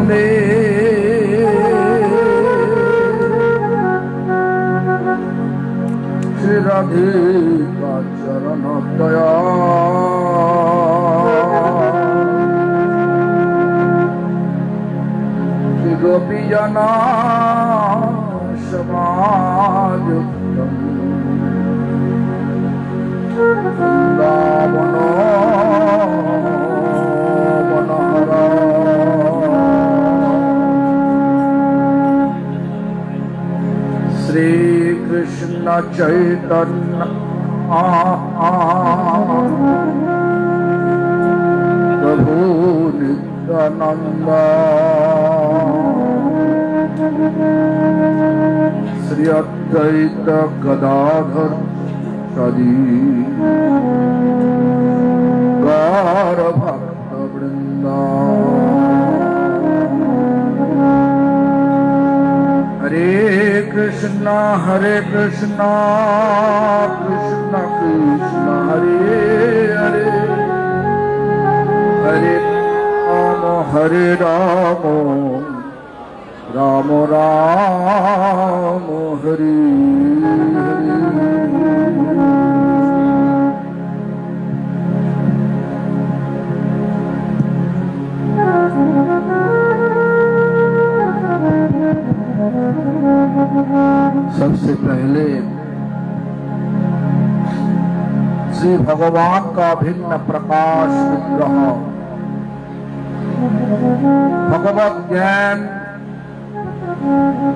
वंदे श्री राधिका चरण दया श्री गोपी जना समायुक्तम वृंदावनो मनोहरा श्री कृष्ण चैतन्य प्रभु नित्यानंद श्री अद्वैत गदाधर सदी गौर भक्त वृंदा हरे कृष्णा कृष्ण कृष्ण हरे हरे हरे राम राम राम हरे हरे। सबसे पहले श्री भगवान का भिन्न प्रकाश विग्रह भगवत ज्ञान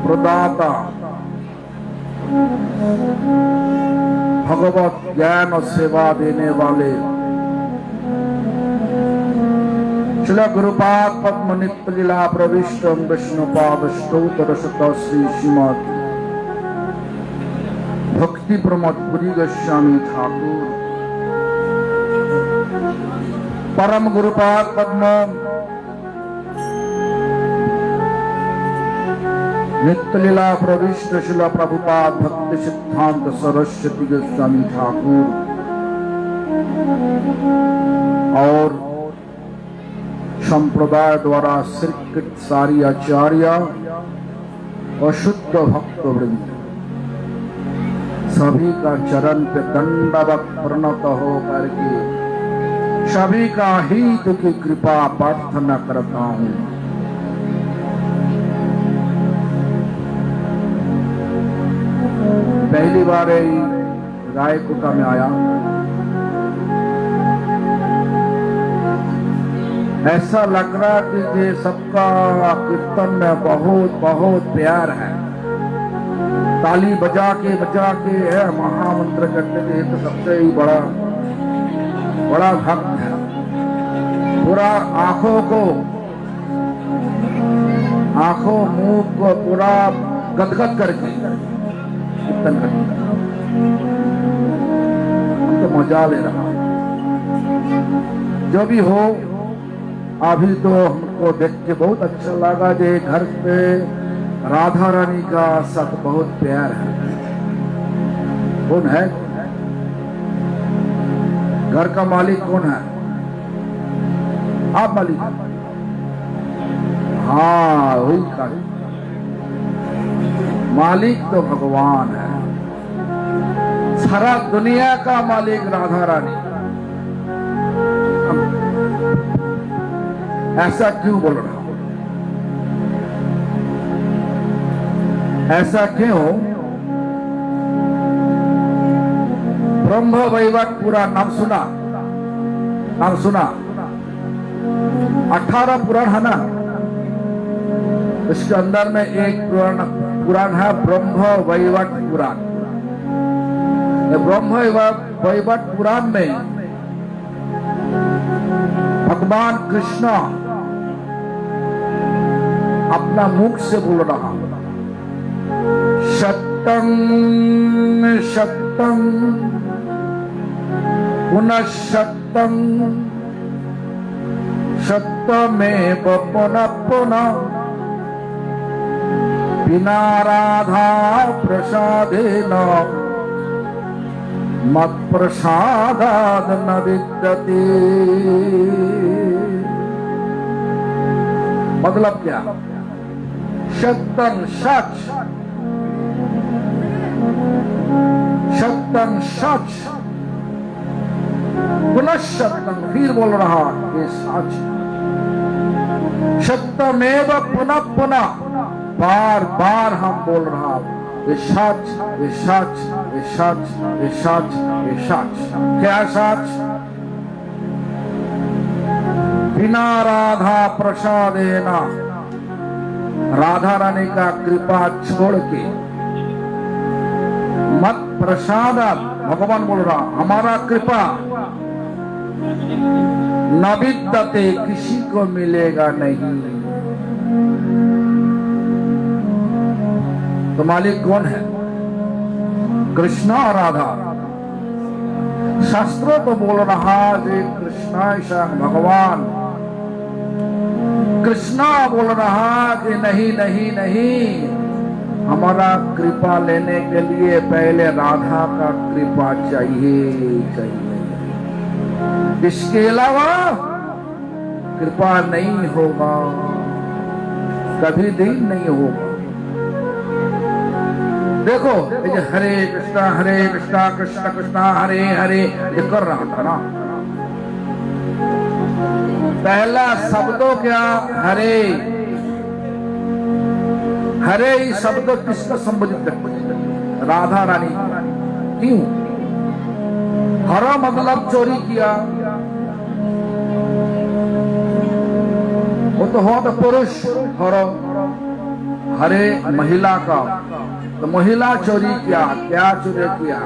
प्रदाता भगवत ज्ञान और सेवा देने वाले श्री गुरुपाद पद्म नित्य लीला प्रविष्टम विष्णुपाद स्तोत्र शत श्री श्रीमद भक्ति प्रमोद पुरी गोस्वामी ठाकुर परम गुरुपाद पद्म नित्य लीला प्रविष्ट शिला प्रभुपाद भक्ति सिद्धांत सरस्वती गोस्वामी ठाकुर और संप्रदाय द्वारा स्वीकृत सारी आचार्य और शुद्ध भक्त वृंद सभी का चरण पे दंडवत प्रणत हो करके सभी का हित की कृपा प्रार्थना करता हूँ। पहली बार रायकोटा में आया, ऐसा लग रहा कि ये सबका कीर्तन में बहुत बहुत प्यार है। ताली बजा के है महामंत्र करते थे, तो सबसे ही बड़ा भक्त है। पूरा आंखों मुंह को पूरा गदगद करके कीर्तन करते, तो मजा ले रहा। जो भी हो, अभी तो हमको देख के बहुत अच्छा लगा। जे घर पे राधा रानी का साथ बहुत प्यार है। कौन है घर का मालिक? कौन है? आप मालिक? हाँ, वही का मालिक तो भगवान है। सारा दुनिया का मालिक राधा रानी। ऐसा क्यों बोल रहा? ऐसा क्यों? ब्रह्म वैवर्त पूरा नाम सुना? 18 पुराण है ना, इसके अंदर में एक पुराण है ब्रह्म वैवर्त पुराण। ब्रह्म वैवर्त पुराण में भगवान कृष्ण अपना मुख से बोल रहा, सत्यं सत्यं पुनः सत्यं सत्यमेव पुनः पुनः बिना राधा प्रसादेन मत प्रसादाद न विद्यते। मतलब क्या? सत्यं सच, सत्यं सच, पुनः सत्यं, फिर बोल रहा ये सच, सत्यमेव पुनः पुनः, बार बार हम बोल रहा ये सच, ये सच, ये सच, ये सच, ये सच। क्या सच? बिना राधा प्रसादेना, राधा रानी का कृपा छोड़ के, मत प्रसादात, भगवान बोल रहा हमारा कृपा न विद्यते, किसी को मिलेगा नहीं। तो मालिक कौन है? कृष्ण और राधा। शास्त्रों तो बोल रहा है कृष्ण भगवान, कृष्णा बोल रहा कि नहीं नहीं नहीं, हमारा कृपा लेने के लिए पहले राधा का कृपा चाहिए चाहिए, इसके अलावा कृपा नहीं होगा, कभी दिन नहीं होगा। देखो ये हरे कृष्णा कृष्ण कृष्णा हरे हरे ये कर रहा था ना, पहला शब्दों क्या? हरे। हरे ही शब्द किसको संबोधित करते हैं? राधा रानी। क्यों? हरा मतलब चोरी किया, वो तो हुआ तो पुरुष हरो, हरे महिला का, तो महिला चोरी किया, क्या चोरी किया?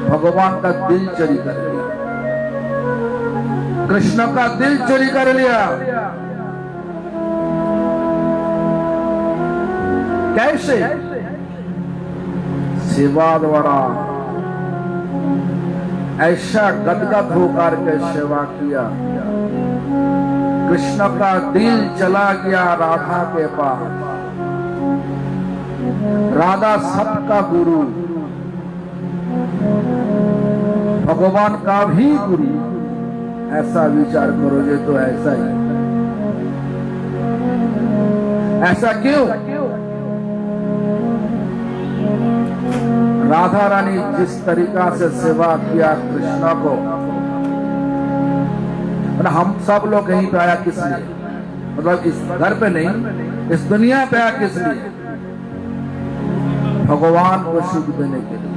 भगवान का दिल चोरी कर लिया, कृष्ण का दिल चोरी कर लिया। कैसे? सेवा द्वारा ऐसा गदगद होकर के सेवा किया, कृष्ण का दिल चला गया राधा के पास। राधा सबका गुरु, भगवान का भी गुरु। ऐसा विचार करोगे तो ऐसा ही। ऐसा क्यों? राधा रानी जिस तरीका से सेवा किया कृष्ण को, हम सब लोग यहीं पे आया किस लिए? मतलब इस घर पे नहीं, इस दुनिया पे आया किस लिए? भगवान को सुख देने के लिए।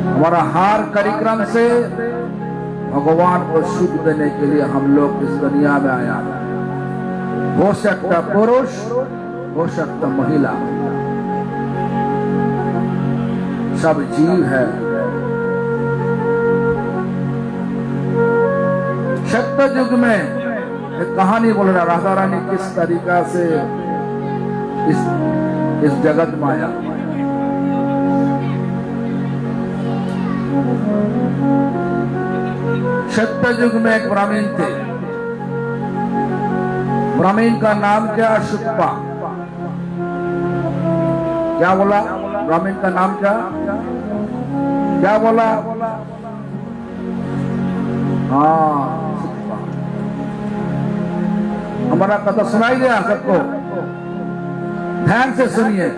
हमारा हर कार्यक्रम से भगवान को सुख देने के लिए हम लोग इस दुनिया में आया। हो सकता पुरुष, हो सकता महिला, सब जीव है। सत्य युग में एक कहानी बोल रहा, राधा रानी किस तरीका से इस जगत में आया। सत्य युग में एक ब्राह्मण थे, ब्राह्मण का नाम क्या? शुक्पा। क्या बोला? ब्राह्मण का नाम क्या? क्या बोला? हाँ, शुक्पा। हमारा कथा सुनाई दिया सबको? ध्यान से सुनिए,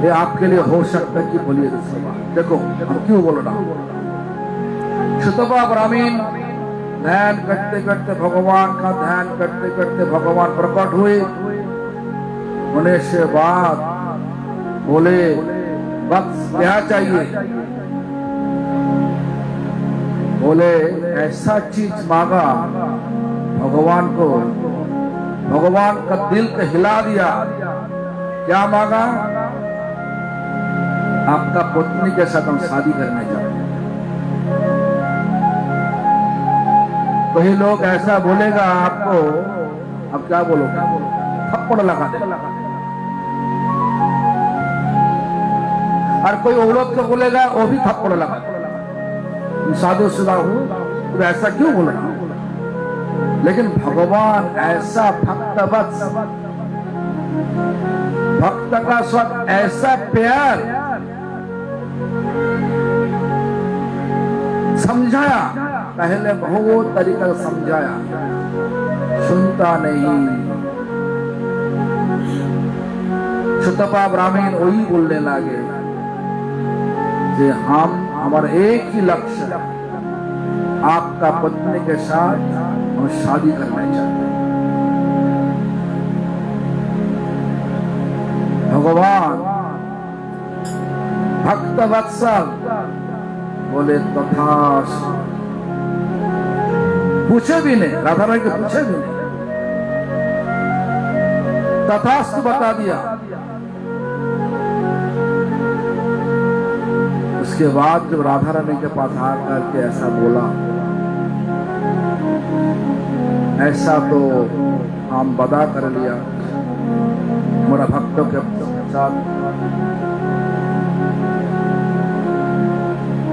ये आपके लिए हो सकता है कि बोलिए देखो हम क्यों बोल रहा हूं। शुक्पा ब्राह्मण ध्यान करते करते, भगवान का ध्यान करते करते भगवान प्रकट हुए। होने से बाद बोले, बस क्या चाहिए? बोले ऐसा चीज मांगा भगवान को, भगवान का दिल को हिला दिया। क्या मांगा? आपका पत्नी के साथ हम शादी करने जाते हैं। कोई लोग ऐसा बोलेगा आपको, अब क्या बोलोगे? थप्पड़ लगा दे। और कोई औरत को बोलेगा वो भी थप्पड़ लगा दे। शादीशुदा हूं तो ऐसा क्यों बोल रहा हूं? लेकिन भगवान ऐसा भक्तवत्स, भक्त का साथ ऐसा प्यार समझाया पहले बहुत तरीका से समझाया, सुनता नहीं। सुतपा ब्राह्मण वही बोलने लगे कि हम हमारा एक ही लक्ष्य है, आपका पत्नी के साथ हम शादी करना चाहते हैं। भगवान भक्त वत्सल बोले तथास्तु। पूछे भी नहीं, राधा रानी को पूछे भी नहीं, तथास्तु बता दिया। उसके बाद जब राधा रानी के पास आकर के ऐसा बोला, ऐसा तो हम बदा कर लिया हमारा भक्तों के साथ,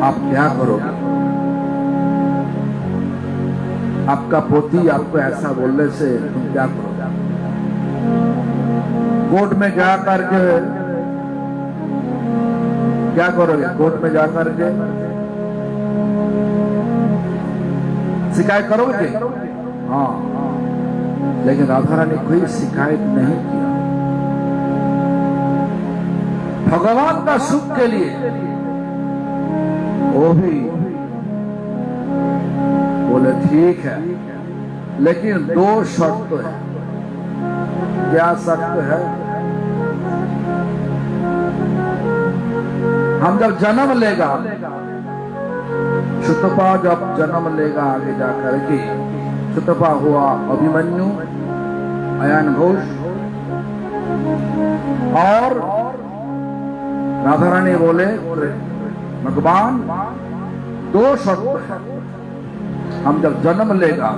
आप क्या करोगे? आपका पोती आपको ऐसा बोलने से तुम क्या करोगे? कोर्ट में जा करके क्या करोगे? कोर्ट में जाकर के शिकायत करोगे? हाँ, लेकिन राधा रानी कोई शिकायत नहीं किया। भगवान का सुख के लिए वो भी बोले ठीक है, लेकिन दो शर्त है। क्या शर्त है? हम जब जन्म लेगा, सुतपा जब जन्म लेगा आगे जाकर के, सुतपा हुआ अभिमन्यु, अयन घोष, और राधा रानी बोले भगवान दो शर्त है, हम जब जन्म लेगा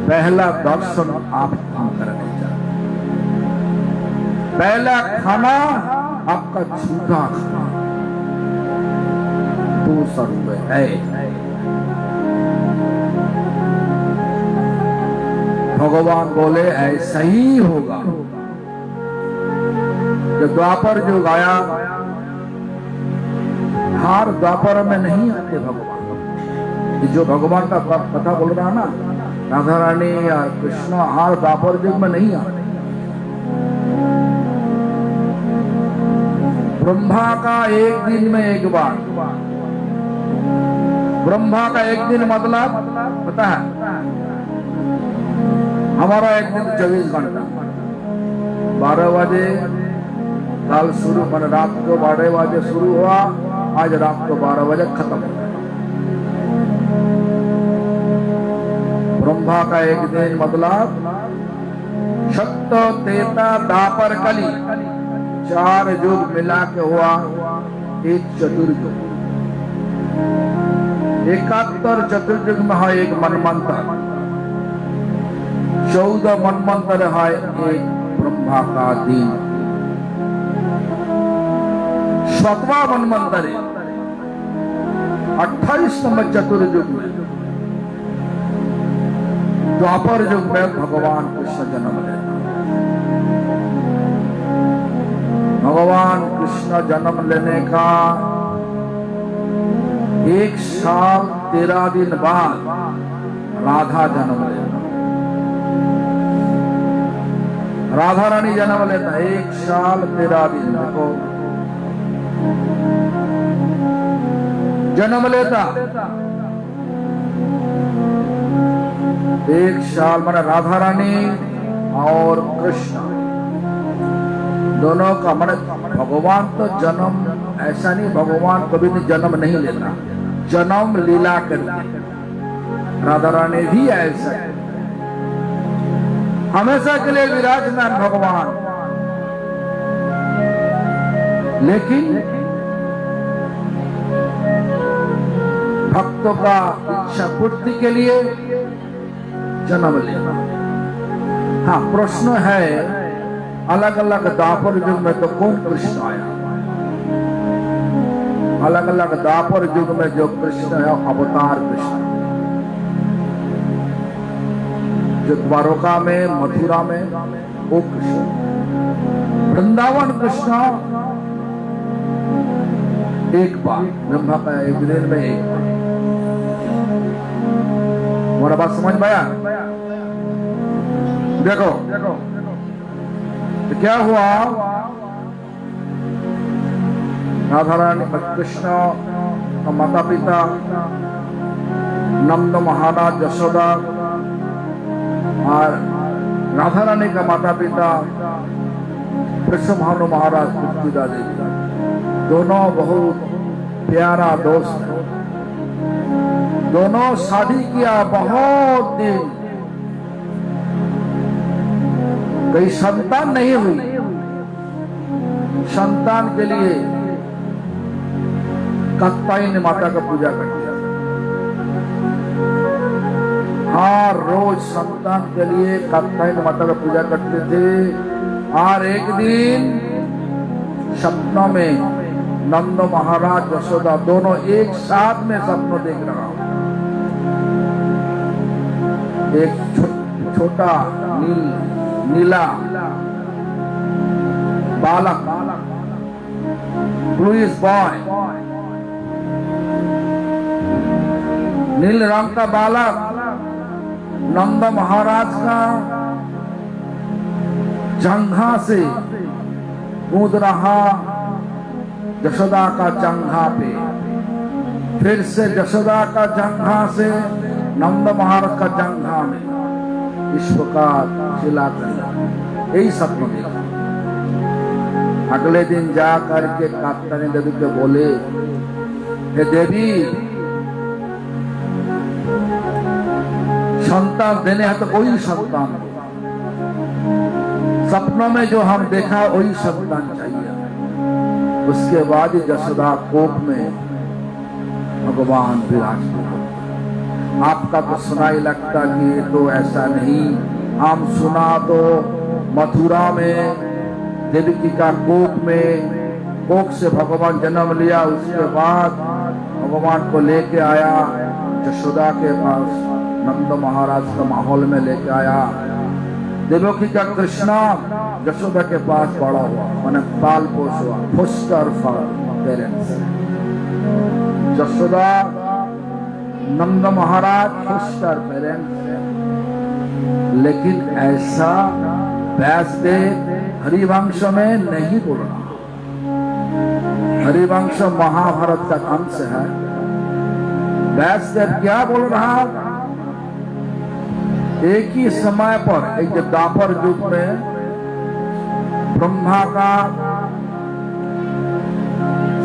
पहला दर्शन आप हम करने चाहिए, पहला खाना आपका झूठा खाना, 200 रुपए है। भगवान बोले ऐसा ही होगा। जब द्वापर युग आया, हार द्वापर में नहीं आते भगवान। जो भगवान का कथा बोल रहा ना, राधा रानी या कृष्ण हार द्वापर युग में नहीं आते। ब्रह्मा का एक दिन में एक बार, ब्रह्मा का एक दिन मतलब पता है? हमारा एक दिन 24 घंटा, 12 बजे कल शुरू, मैंने रात को 12 बजे शुरू हुआ, आज रात को 12 बजे खत्म हो गया। ब्रह्मा का एक दिन मतलब सत्य तेता दापर कली 4 युग मिला के हुआ एक चतुर्युग। 71 चतुर्युग में है एक मनमंत्र, 14 मनमंत्र है एक ब्रह्मा का दिन। 7वां मनमंत्र 28 नंबर चतुर्युग में, द्वापर युग में भगवान कृष्ण जन्म लेता। भगवान कृष्ण जन्म लेने का 1 साल 13 दिन बाद राधा जन्म लेता, राधा रानी जन्म लेता। 1 साल 13 दिन देखो जन्म लेता। 1 साल माने राधा रानी और कृष्ण दोनों का, माने भगवान तो जन्म ऐसा नहीं, भगवान कभी भी जन्म नहीं लेता, जन्म लीला करके। राधा रानी भी ऐसा है, हमेशा के लिए विराजमान भगवान। लेकिन भक्तों का इच्छा पूर्ति के लिए जन्म लेना। हाँ, प्रश्न है अलग अलग द्वापर युग में तो कौन कृष्ण आया? अलग अलग द्वापर युग में जो कृष्ण है अवतार कृष्ण, जो द्वारका में मथुरा में वो कृष्ण, वृंदावन कृष्ण एक बार, ब्रह्मा का एक दिन में एक बार। हमारा बात समझ में आया? देखो तो क्या हुआ, राधा रानी कृष्ण का माता पिता नंद महाराज यशोदा और राधा रानी का माता पिता कृष्ण भानु महाराज कुंतीदा देवी, दोनों बहुत प्यारा दोस्त है। दोनों शादी किया बहुत दिन, कई संतान नहीं हुई। संतान के लिए कात्यायनी माता का पूजा करती है। हर रोज संतान के लिए कात्यायनी माता का पूजा करते थे। और एक दिन सपनों में नंद महाराज यशोदा दोनों एक साथ में सपनों देख रहा हूं। एक छोटा नीला बालक, ब्लूइश बॉय, नील रंग का बालक नंद महाराज का जंघा से कूद रहा, यशोदा का जंघा पे, फिर से यशोदा का जंघा से नंद महाराज का जंघा में, इस प्रकार चिल्ला कर यही सपना देखा। अगले दिन जा करके कात्यायनी देवी के बोले, हे देवी, संतान देने है तो कोई संतान, सपनों में जो हम देखा वही संतान चाहिए। उसके बाद यशोदा कोप में भगवान विराजमान। आपका तो सुनाई लगता कि ये तो ऐसा नहीं, हम सुना तो मथुरा में देवकी का कोख में, कोख से भगवान जन्म लिया, उसके बाद भगवान को लेके आया यशोदा के पास, नंद महाराज का माहौल में लेके आया। देवकी का कृष्णा यशोदा के पास बड़ा हुआ, मैंने पाल पोस हुआ, foster for parents. Yashoda Nand Maharaj foster parents. लेकिन ऐसा व्यासदेव हरिवंश में नहीं बोल रहा। हरिवंश महाभारत का अंश है। व्यासदेव क्या बोल रहा? एक ही समय पर, एक द्वापर युग में ब्रह्मा का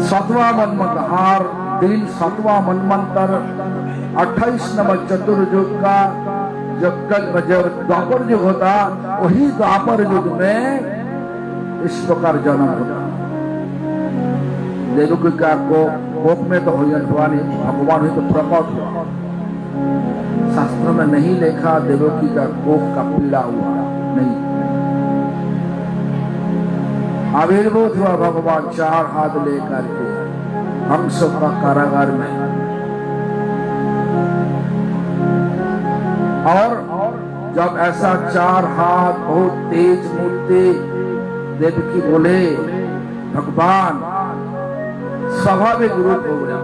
7वां मनमंत्र, हर दिन 7वां मनमंत्र 28 नंबर चतुर्युग का जब द्वापर युग होता, वही द्वापर युग में इस प्रकार जन्म होता। देवकी का कोप में तो भगवान हुई तो प्रकट हुआ। शास्त्र में नहीं लिखा देवकी का कोप का पीड़ा हुआ, नहीं। आविर्भूत हुआ भगवान 4 हाथ लेकर के हंस का कारागार में। और जब ऐसा 4 हाथ बहुत तेज मूर्ति, देवकी बोले भगवान स्वाभाविक रूप हो गया।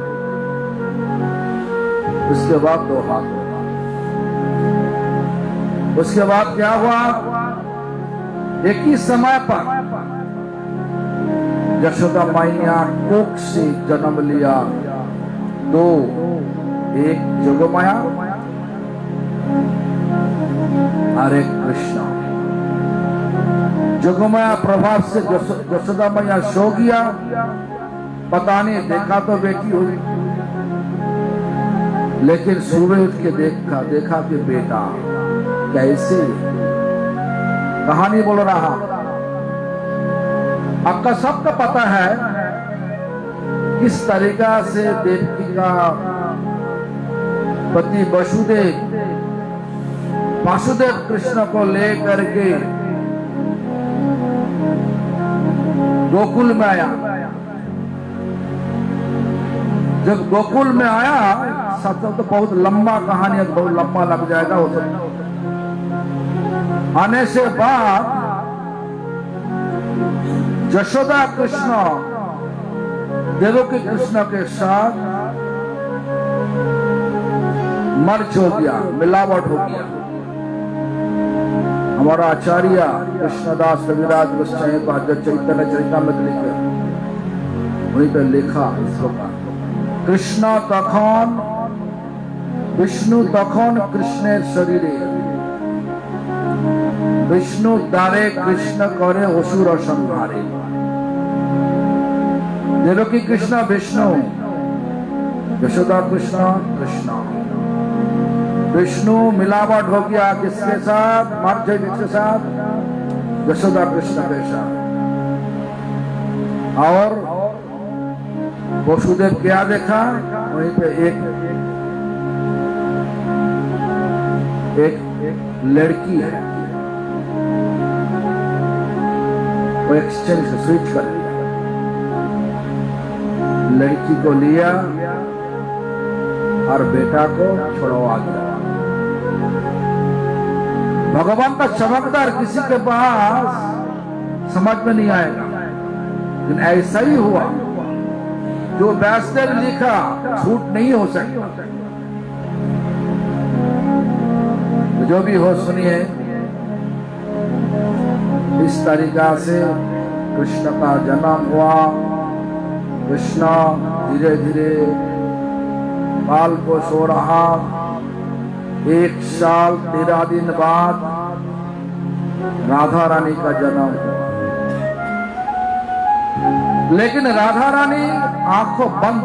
उसके बाद 2 हाथ। उसके बाद क्या हुआ? एक ही समय पर यशोदा मैया कोख से जन्म लिया 2, एक जोगमाया और एक कृष्ण। जोगमाया प्रभाव से यशोदा मैया सो गया, पता नहीं देखा तो बेटी हुई, लेकिन सुबह उठ के देखा कि बेटा। कैसे? कहानी बोल रहा। आपका सबका पता है किस तरीका से देवकी का पति वासुदेव कृष्ण को लेकर के गोकुल में आया। जब गोकुल में आया, सब तो बहुत लंबा कहानी है, बहुत लंबा लग जाएगा वो सब। आने से बाद यशोदा कृष्ण देवकी कृष्ण के साथ मर्ज हो गया, मिलावट हो गया। हमारा आचार्य कृष्णदास कविराज गोस्वामी पाद चैतन्य चरितामृत लिखे, वहीं पर लिखा इस प्रकार, कृष्ण तखन विष्णु तखन कृष्णेर शरीरे, विष्णु द्वारे कृष्ण करे असुर संहारे। देखो कि कृष्ण विष्णु, यशोदा कृष्ण कृष्ण, विष्णु मिलावट हो गया किसके साथ? मर्ज किसके साथ? यशोदा कृष्ण के साथ। और वसुदेव क्या देखा? वहीं पे एक लड़की है, वो एक्सचेंज स्विच कर दिया, लड़की को लिया और बेटा को छोड़वा दिया। भगवान का चमत्कार किसी के पास समझ में नहीं आएगा, लेकिन ऐसा ही हुआ। जो व्यासदेव ने लिखा झूठ नहीं हो सकता। तो जो भी हो सुनिए, इस तरीका से कृष्ण का जन्म हुआ। कृष्ण धीरे धीरे बाल को सो रहा। 1 साल 13 दिन बाद राधा रानी का जन्म हुआ। लेकिन राधा रानी आंखों बंद,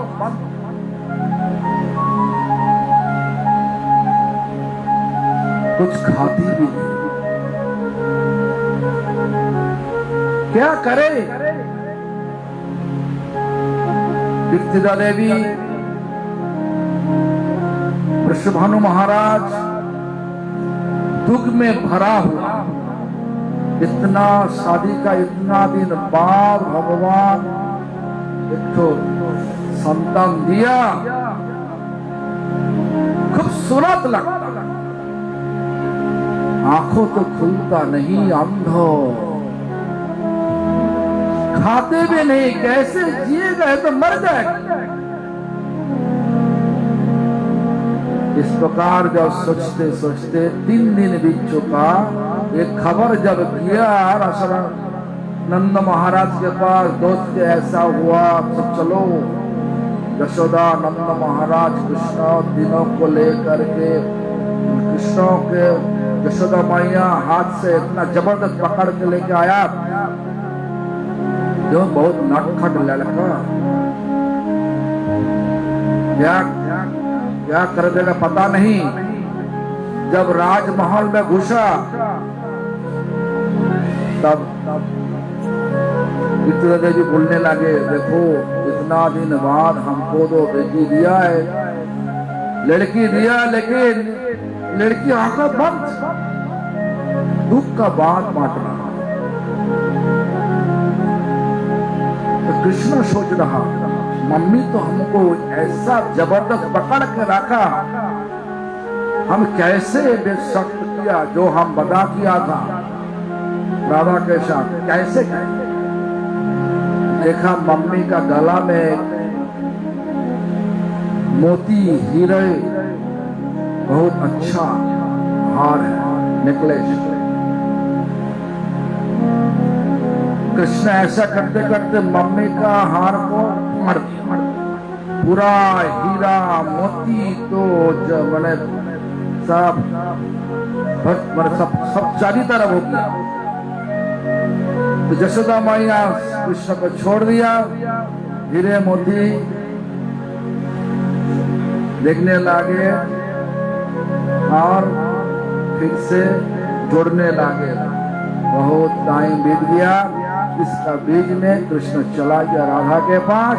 कुछ खाती भी नहीं। क्या करे? विद्या देवी, वृषभानु महाराज दुख में भरा हुआ। इतना शादी का इतना दिन बाद भगवान एक तो संतान दिया, खूबसूरत लगता, आंखों तो खुलता नहीं, अंधो, खाते भी नहीं, कैसे जिए गए तो मर जाएगा। इस प्रकार जब सोचते सोचते 3 दिन बीत चुका। एक खबर जब किया नंद महाराज के पास, दोस्त ऐसा हुआ, सब चलो। यशोदा नंद महाराज कृष्ण तीनों को लेकर के, कृष्ण के यशोदा मैया हाथ से इतना जबरदस्त पकड़ के लेके आया, जो बहुत नटखट लड़का, क्या कर देगा पता नहीं। जब राजमहल में घुसा तब विद्या देवी बोलने लगे, देखो इतना दिन बाद हमको तो बेटी दिया है, लड़की दिया, लेकिन लड़की आंखों बंद, दुख का बात बांट रहा। तो कृष्ण सोच रहा, मम्मी तो हमको ऐसा जबरदस्त पकड़ के रखा, हम कैसे बेशक्त किया जो हम बदा किया था राधा के साथ, कैसे देखा मम्मी का गला में मोती हीरे बहुत अच्छा हार है, नेकलेस। कृष्ण ऐसा करते करते मम्मी का हार को मार दिया, पूरा हीरा मोती तो मैंने सब चारी तरफ हो गया। तो यशोदा मैया कृष्ण को छोड़ दिया, हीरे मोती देखने लगे और फिर से जोड़ने लगे। बहुत टाइम बीत गया। इसका बीच में कृष्ण चला गया राधा के पास।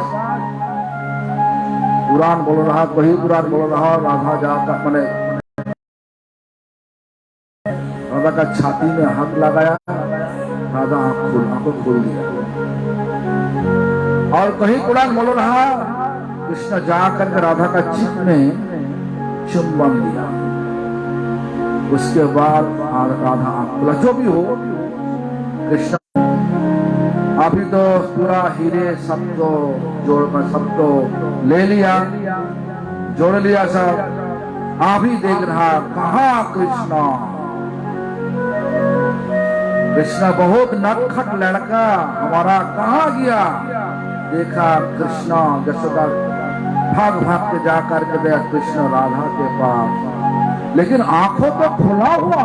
पुराण बोल रहा, वही पुराण बोल रहा, राधा जाकर मैंने राधा का छाती में हाथ लगाया, राधा आंखों खोल दिया। और कहीं पुराण बोल रहा, कृष्ण जाकर के राधा का चित में चुंबन दिया। उसके बाद राधा आंख खोला। जो भी हो, कृष्ण अभी तो पूरा हीरे सब तो ले लिया, जोड़ लिया सब। आप ही देख रहा, कहाँ कृष्णा। कृष्णा बहुत नटखट लड़का हमारा कहाँ गया। देखा कृष्णा, यशोदा भाग भाग के जा करके गया कृष्ण राधा के पास, लेकिन आंखों तो खुला हुआ।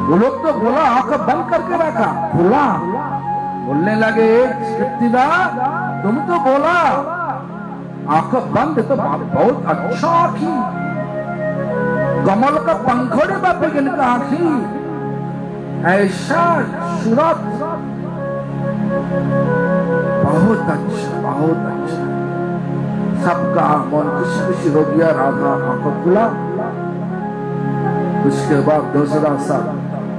वो लोग तो बोला आंखें बंद करके रखा, खुला। बोलने लगे कृतिदा तुम तो बोला आंखें बंद, तो बहुत अच्छा आंखी, कमल का पंखोड़े बापे इनका आंखी, ऐसा सूरत, बहुत अच्छा बहुत अच्छा। सबका मन खुशी खुशी हो गया। राधा आंखों खुला। उसके बाद दूसरा सब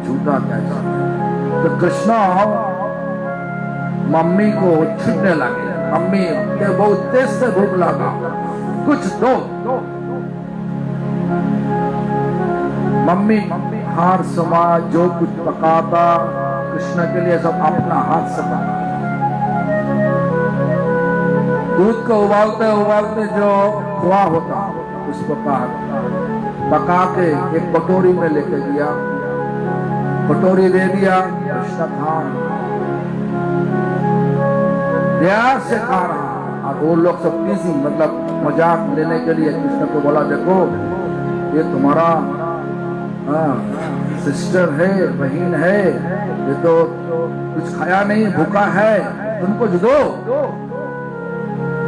झूठा कैसा। तो कृष्णा मम्मी को छूटने लगे। मम्मी के बहुत तेज से भूख लगा, कुछ दो। मम्मी हार समाज जो कुछ पकाता कृष्ण के लिए सब अपना हाथ से पका। दूध को उबालते उबालते जो खोआ होता उस प्रकार पका के एक कटोरी में लेके गया, कटोरी दे दिया। कृष्ण खा प्यार से खा रहा, और वो लोग सब किसी मतलब मजाक लेने के लिए कृष्ण को बोला देखो ये तुम्हारा सिस्टर है, बहन है, ये तो कुछ खाया नहीं, भूखा है, तुमको जो दो।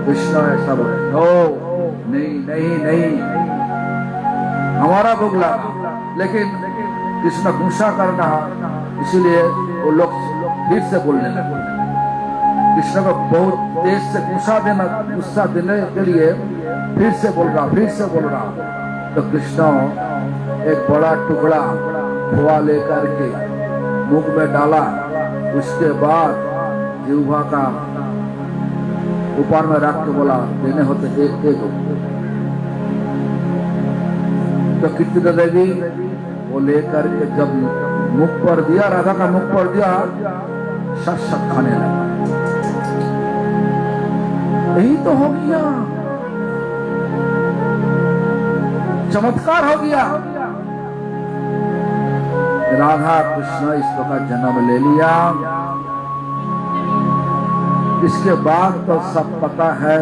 कृष्ण ऐसा बोले नो, नहीं नहीं नहीं, हमारा भूख लगा। लेकिन कृष्ण गुस्सा कर रहा, इसीलिए वो लोग फिर से बोलने लगे। कृष्ण को बहुत तेज से गुस्सा देने के लिए फिर से बोल रहा। तो कृष्ण एक बड़ा टुकड़ा खोआ लेकर के मुख में डाला। उसके बाद जिह्वा का ऊपर में रख के बोला देने होते एक एक। तो कितनी देवी वो लेकर के जब मुख पर दिया, राधा का मुख पर दिया, सट खाने लगा। यही तो हो गया, चमत्कार हो गया। राधा कृष्ण इस प्रकार जन्म ले लिया। इसके बाद तो सब पता है,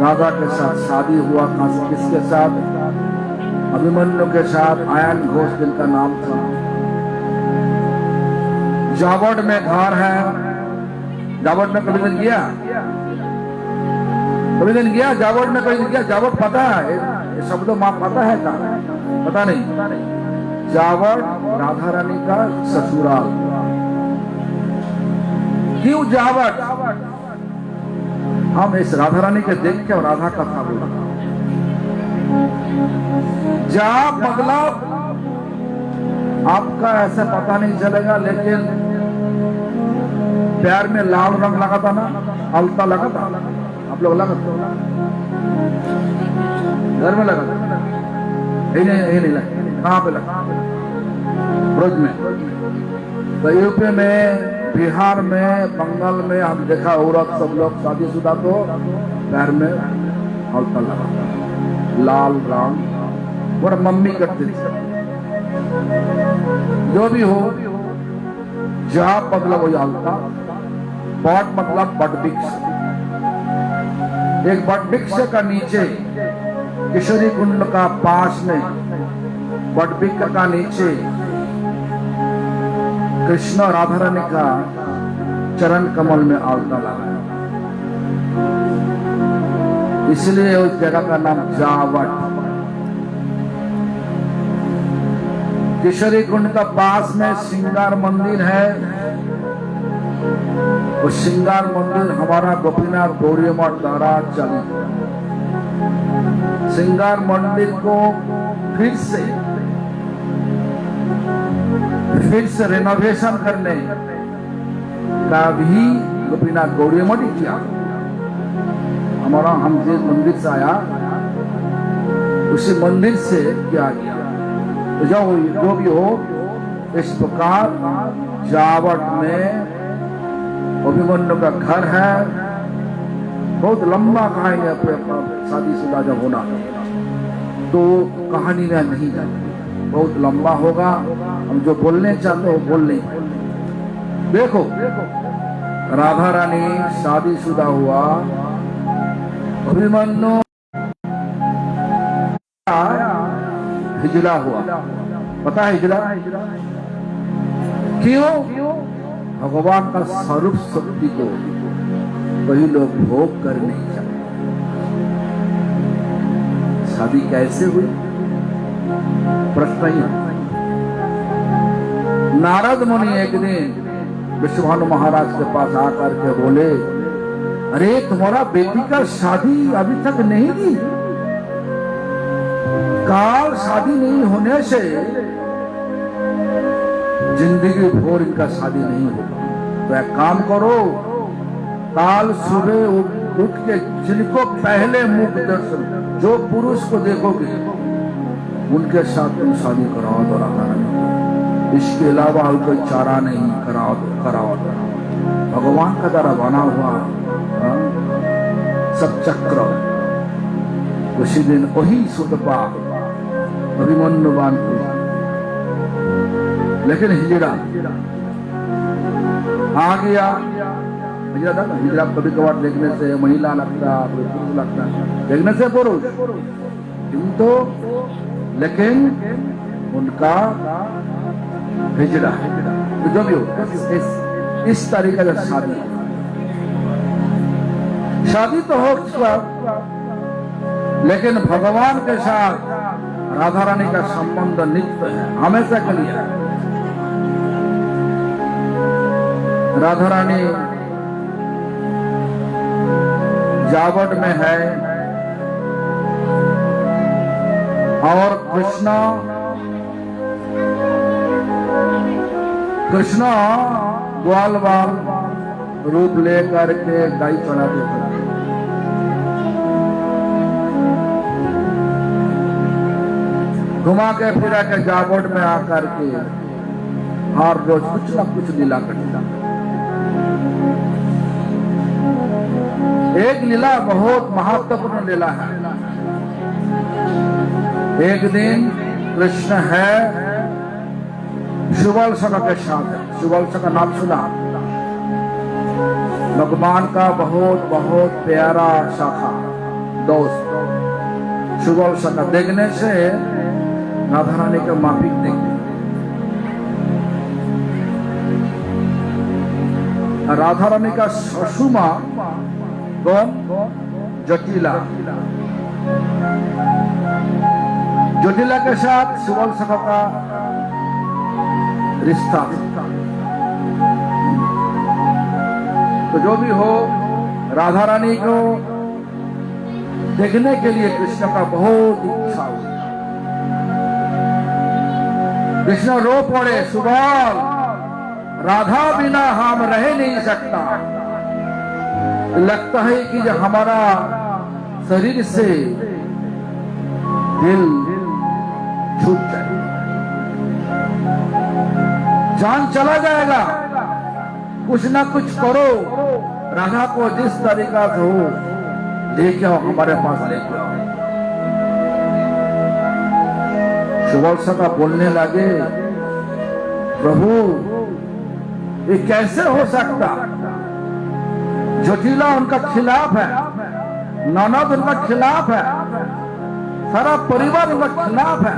राधा के साथ शादी हुआ। किसके साथ? अभिमन्यु के साथ। आयन घोष जिनका नाम था। जावड़ में घर है। जावड़ में कभी दिन गया? कभी दिन गया जावड़ में? कभी दिन गया? जावड़ पता है, ये शब्दों माँ पता है का? पता नहीं। जावड़ राधा रानी का ससुराल। क्यों जावड़? हम इस राधा रानी के देख के और राधा का था बोला। जा मतलब आपका ऐसा पता नहीं चलेगा, लेकिन प्यार में लाल रंग लगा था ना, अलता लगा था, आप लोग लगा था? घर में लगा था? यही नहीं लगा। कहाँ पे लगा? ब्रज में। तो यूपी में, बिहार में, बंगाल में हम देखा औरत सब लोग शादीशुदा तो पैर में अलता लगा था, लाल रंग। और मम्मी करती थी। जो भी हो, जा मतलब वही अलता। बट मतलब बट वृक्ष। एक बट वृक्ष का नीचे किशोरी कुंड का पास में बट वृक्ष का नीचे कृष्ण और राधा रानी का चरण कमल में अलता लगा, इसलिए उस जगह का नाम जावट। किशोरी कुंड का पास में श्रृंगार मंदिर है। वो श्रृंगार मंदिर हमारा गोपीनाथ गौरी मठ द्वारा चलित। श्रृंगार मंदिर को फिर से रेनोवेशन करने का भी गोपीनाथ गौरी मठ किया। हमारा हम जिस मंदिर से आया उसी मंदिर से किया गया। तो जो भी हो, इस प्रकार जावट में अभिमन्यु का घर है। बहुत लंबा कहानी है शादीशुदा जब होना, तो कहानी में नहीं जाती, बहुत लंबा होगा। हम जो बोलने चाहते हो बोल नहीं पाएंगे। देखो राधा रानी शादीशुदा हुआ, अभिमन्यु हिजड़ा हुआ। पता है हिजड़ा क्यों? भगवान का स्वरूप शक्ति को वही लोग भोग कर नहीं सकते। शादी कैसे हुई? प्रश्न ही। नारद मुनि एक दिन विश्वभानु महाराज के पास आकर के बोले, अरे तुम्हारा बेटी का शादी अभी तक नहीं की, काल शादी नहीं होने से जिंदगी भर इनका शादी नहीं होगा। तो एक काम करो, काल सुबह उठ के जिनको पहले मुख दर्शन जो पुरुष को देखोगे उनके साथ तुम शादी कराओ तो राधा रानी, इसके अलावा और कोई चारा नहीं, कराओ तो कराओ। भगवान का द्वारा बना हुआ सब चक्र। उसी दिन वही सुतपा अभिमन्यु बान को, लेकिन हिजड़ा आ गया। हिजड़ा था ना, हिजड़ा कभी कभार देखने से महिला लगता, कोई पुरुष लगता, देखने से पुरुष, किंतु लेकिन उनका हिजड़ा तो जो भी हो इस तरीके से शादी तो हो चुका, लेकिन भगवान के साथ राधा रानी का संबंध नित्य है, हमेशा के लिए। राधा रानी जावट में है और कृष्ण ग्वाल बाल रूप लेकर के गाय चढ़ाते थे। घुमा के फिरा के जावट में आकर के हर रोज कुछ ना कुछ लीला करता। एक लीला बहुत महत्वपूर्ण लीला है। एक दिन कृष्ण है सुवल्सका के साथ। सुवल्सका का नाम सुना? भगवान का बहुत बहुत प्यारा शाखा दोस्त। सुवल्सका देखने से राधा रानी के माफिक देखते। राधा रानी का ससुमा कौन? जटिला। जटिला के साथ सुवल्सका का रिश्ता। तो जो भी हो, राधा रानी को देखने के लिए कृष्ण का बहुत इच्छा हुई। कृष्ण रो पड़े, सुबल राधा बिना हम रह नहीं सकता। लगता है कि जो हमारा शरीर से दिल छूट जाए, जान चला जाएगा। कुछ ना कुछ करो, राधा को जिस तरीका से हो लेके आओ, हमारे पास लेके आओ। सुवल्सका बोलने लगे, प्रभु ये कैसे हो सकता? जटिला उनका खिलाफ है, ननद उनका खिलाफ है, सारा परिवार उनका खिलाफ है।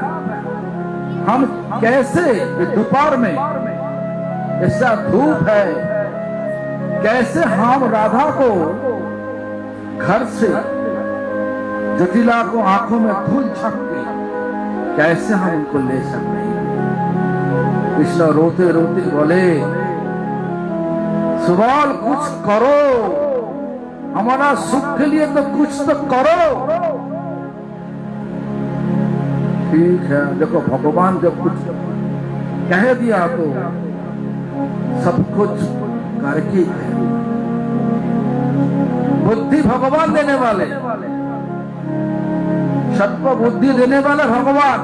हम कैसे दोपहर में ऐसा धूप है, कैसे हम राधा को घर से जटिला को आंखों में धूल छक के कैसे हम उनको ले सकते हैं? कृष्ण रोते रोते बोले, सुबल कुछ करो, हमारा सुख के लिए तो कुछ तो करो। ठीक है, देखो भगवान जब कुछ कह दिया तो सब कुछ करके बुद्धि भगवान देने वाले, सबको बुद्धि देने वाले भगवान।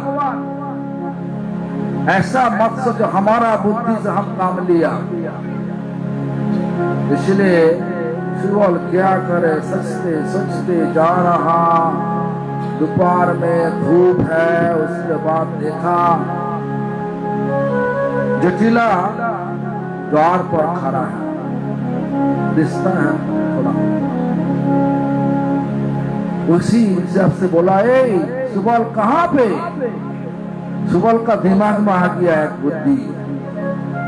ऐसा मत सोचो हमारा बुद्धि से हम काम लिया। इसलिए सुबल क्या करे, सोचते सोचते जा रहा। दोपहर में धूप है। उसके बाद देखा जटिला द्वार पर खड़ा है, दिखता है थोड़ा। उसी हिसाब से बोला, ए सुबल कहाँ पे? सुबल का दिमाग में आ गया एक बुद्धि,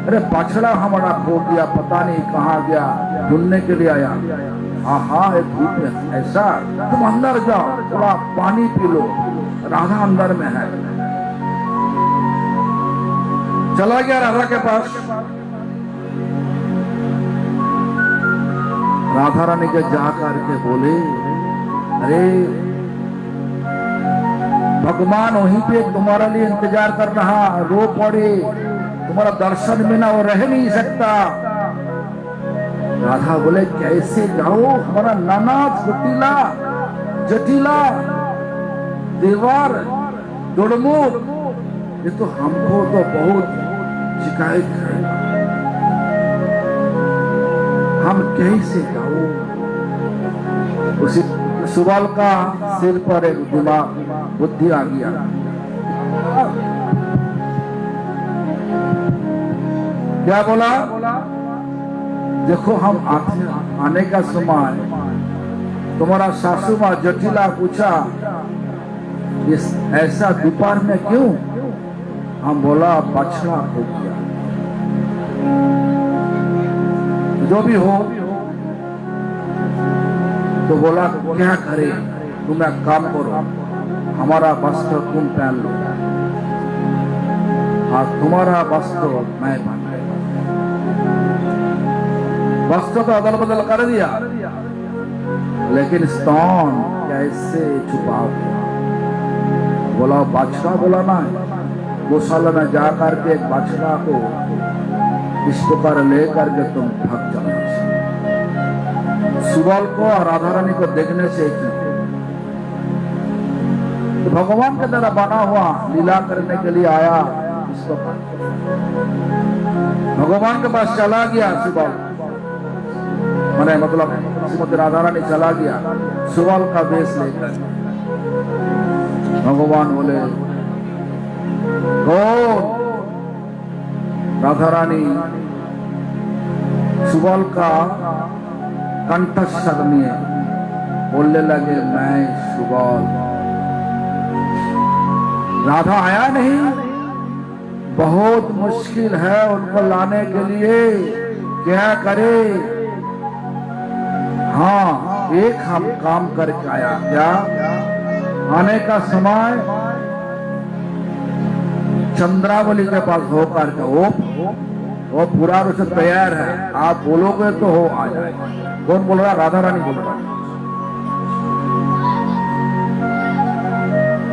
अरे बछड़ा हमारा खो गया, पता नहीं कहाँ गया, ढूंढने के लिए आया। हाँ एक धूप है ऐसा, तुम अंदर जाओ, थोड़ा पानी पी लो, राधा अंदर में है। चला गया राधा के पास। राधा रानी के जा करके बोले, अरे भगवान वहीं पे तुम्हारे लिए इंतजार कर रहा, रो पड़े, तुम्हारा दर्शन बिना वो रह नहीं सकता। राधा बोले, कैसे जाओ? हमारा नाना जटिला जटिला देवर दुड़मुख, ये तो हमको तो बहुत शिकायत है, हम कैसे जाओ? उसी सुबल का सिर पर एक दिमाग बुद्धि आ गया। क्या बोला? देखो हम आने का समय तुम्हारा सासू माँ जटिला पूछा, इस ऐसा दोपहर में क्यों? हम बोला बछड़ा हो गया। जो भी हो, तो बोला क्या करे? तुम एक काम करो, हमारा वस्त्र तुम पहन लो और तुम्हारा वस्त्र मैं पहन लूंगा। वस्त्र तो अदल बदल कर दिया, लेकिन स्तन कैसे छुपाओ? बोला बादशाह, बोला ना गौशाला में जा करके एक बादशाह को इस प्रकार लेकर के तुम थक जाना। सुबल को और राधा रानी को देखने से तो भगवान के द्वारा बना हुआ लीला करने के लिए आया। इसको भगवान के पास चला गया सुबल, मैंने मतलब श्रीमती राधा रानी चला गया सुबल का वेश लेकर। भगवान बोले, कौन? राधा रानी सुबल का कंठस्वर में बोलने लगे, मैं सुबल। राधा आया नहीं, बहुत मुश्किल है उनको लाने के लिए, क्या करे? हाँ एक हम काम करके आया। क्या? आने का समय चंद्रावली के पास होकर के वो पूरा रूप से तैयार है, आप बोलोगे तो हो आ जाएगा। कौन बोल रहा? राधा रानी बोल रहा।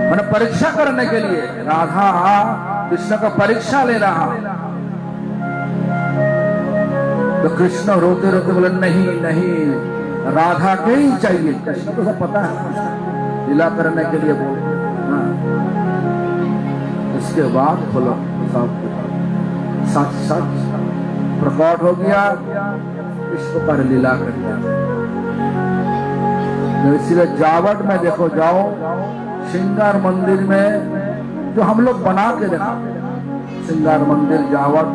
मैंने परीक्षा करने के लिए राधा कृष्ण का परीक्षा ले रहा। तो कृष्ण रोते रोते बोले, नहीं नहीं राधा के ही चाहिए। कृष्ण को सब पता है, लीला करने के लिए बोल। इसके बाद बोलो सब सच सच प्रकट हो गया, इस प्रकार लीला कर दिया। इसलिए जावट में देखो, जाओ श्रृंगार मंदिर में जो हम लोग बना के रखा, श्रृंगार मंदिर जावट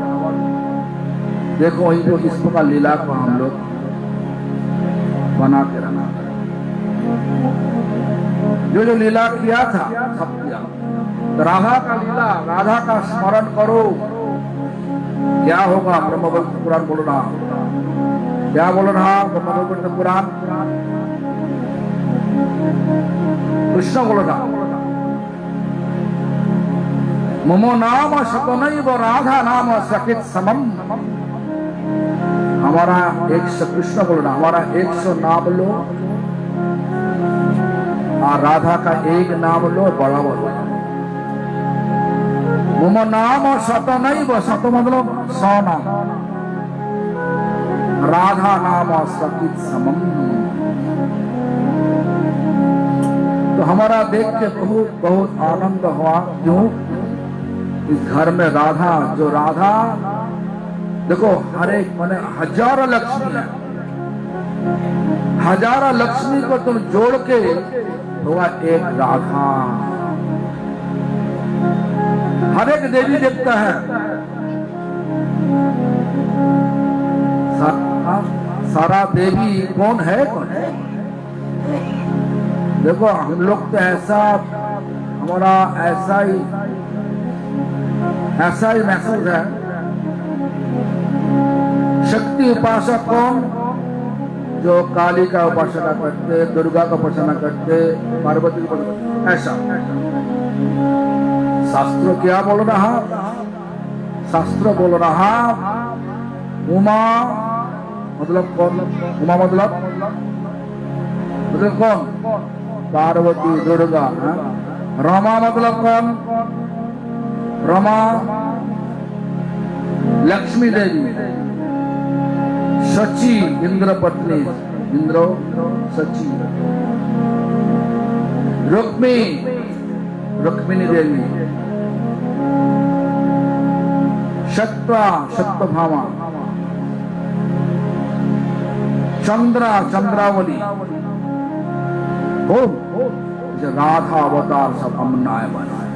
देखो, वहीं पे इस प्रकार लीला को हम लोग बना के रखा। जो जो लीला किया था सब किया। राधा का लीला, राधा का स्मरण करो, क्या होगा? ब्रह्मवैवर्त पुराण बोल रहा। क्या बोल रहा? ब्रह्मवैवर्त पुराण कृष्ण बोल रहा, ममो नाम शतनैव राधा नाम सकित समम। हमारा 100 कृष्ण बोल रहा, हमारा 100 नाम लो और राधा का एक नाम लो, बराबर हो। मम नाम शतनैव, शत मतलब 100 नाम, राधा नाम सकित समम। तो हमारा देख के बहुत बहुत आनंद हुआ। क्यों? इस घर में राधा, जो राधा देखो हर एक माने हजारों लक्ष्मी है, हजारा लक्ष्मी को तुम जोड़ के होगा एक राधा। हर एक देवी देवता है, सारा देवी कौन है? कौन है? देखो हम लोग तो ऐसा, हमारा ऐसा ही महसूस है। शक्ति उपासक कौन? जो काली का उपासना करते, दुर्गा का उपासना करते, पार्वती का उपासना, ऐसा। शास्त्र क्या बोल रहा? शास्त्र बोल रहा उमा मतलब कौन? उमा मतलब कौन? पार्वती दुर्गा। रमा मतलब कौन? रमा लक्ष्मी देवी। सची इंद्र पत्नी, इंद्रो सची। रुक्मिणी देवी। सत्यभामा। चंद्रावली। राधा अवतार सब अमनाय बनाए।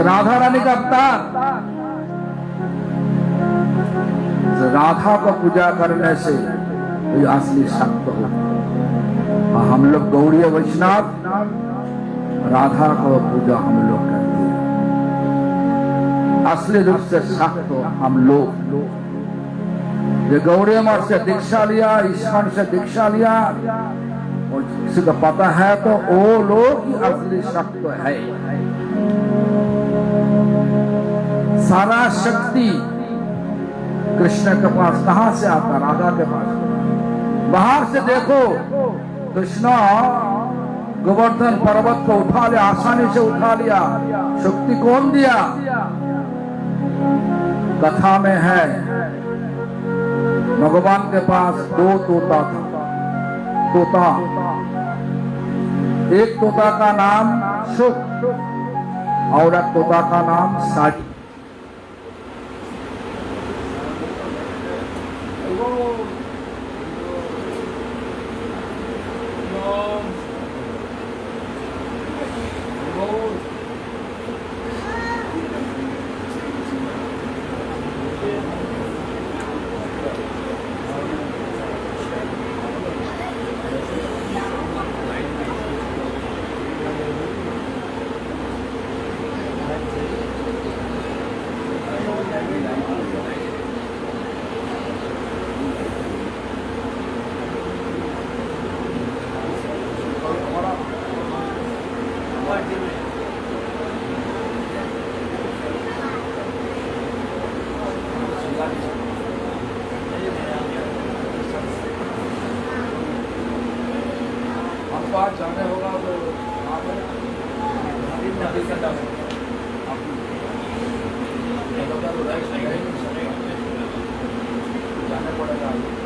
राधा रानी का अवतार। राधा को पूजा करने से कोई असली शक्त हो। हम लोग गौड़ीय वैष्णव राधा को पूजा हम लोग करते हैं। असली रूप से शक्त हो हम लोग। ये गौड़ीय मठ से दीक्षा लिया, ईश्वर से दीक्षा लिया और किसी को पता है तो वो लोग की असली शक्त है। सारा शक्ति कृष्ण के पास कहां से आता? राधा के पास। बाहर से देखो कृष्ण गोवर्धन पर्वत को उठा लिया, आसानी से उठा लिया। शक्ति कौन दिया? कथा में है भगवान के पास दो तोता था। तोता, एक तोता का नाम सुख और एक तोता का नाम साड़ी। जाने होगा तो जाने पड़ेगा।